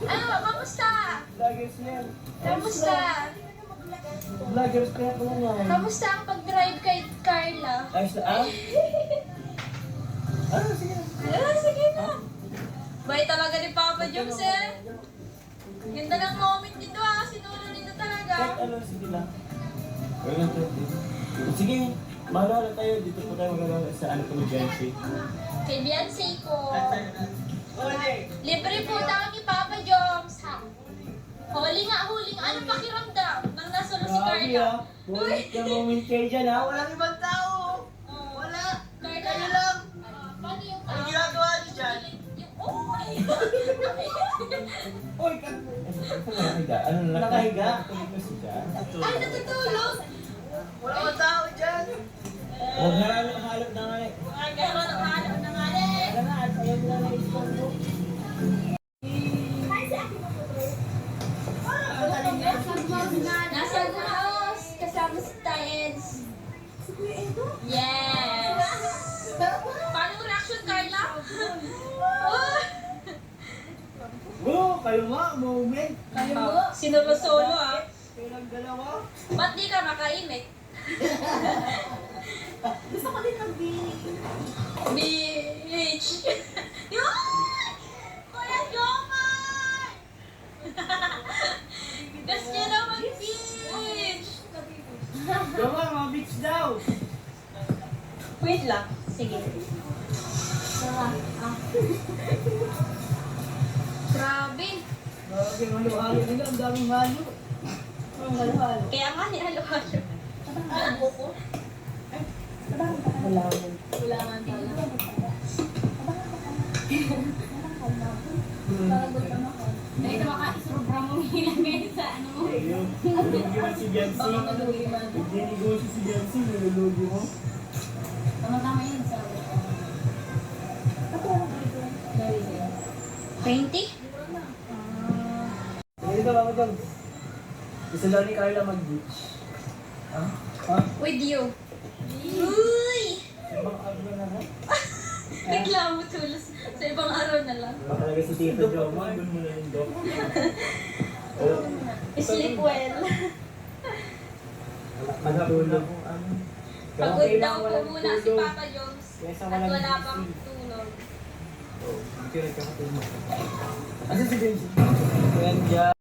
Ano, kamusta? Vloggers na yan. Kamusta? Vloggers kaya ko naman. Kamusta ang pag-drive kay Carla? Ayos na, ah? Ah, sige na. Sige na. Bay talaga ni Papa Joms eh. Ganda ng moment nito sinulo nito talaga. Kahit ano, sige lang. Sige, mahala tayo. Dito po tayo magagawa sa ano kami, Beyonce. Kay Beyonce ko. Libre po tayo ni Papa Joms. Ha? Huli nga. Ano pakiramdam nang nasolo si Carla? Bulit ka moment kayo dyan, ha? Walang ibang tao. Wala. Carla Kayo lang. Paano yung Ano ginagawa niyo dyan? Uy, nakahiga. Ano na nakahiga? Ay, natutulog. Wala mga tao dyan. Huwag halap na nga eh. Magkakaroon na nga eh. Wala na, ayaw mo na na-respond mo. Nasa house, kasama si Tayens. Yes! Paano yung reaction, Carla? Oh! Bro, kayo nga, moment. Sinolo-solo Kayo lang dalawa. Ba't di ka makaimik? Gusto ko din mag-beach. Beach! Yun! Kuya Jomar! Gusto niya na mag-beach! Gawa, mga beach daw. Wait lang. Sige. Grabe. Grabe, halo-halo nila. Ang daming halo. Ang halo-halo. Kaya nga nihalo-halo. Ang buko. Wala. Wala nga pala. Dahil makaisobrang mong hilang ngayon sa ano mo. Ayun. Nilulugi mo si Jancy. Baka maluwi man. Hindi negosyo si Jancy. Nilulugi mo. Tama-tama yun sa Very good. 20? Hindi ka ba dyan? Gusto daw ni Carla mag-beach. Ha? Ha? With you. Uy! Ibang araw na lang. Bigla mo tulos. Sa ibang araw na lang. Makalagay si Tito Joma. Doon mo na yung dok. Sleep well. Matulog. Pagod daw po muna si Papa Joms. Kesa At walang wala gising. pang tulog. Hindi ka nagkakatulog. Asa si Benji? Ayan dyan.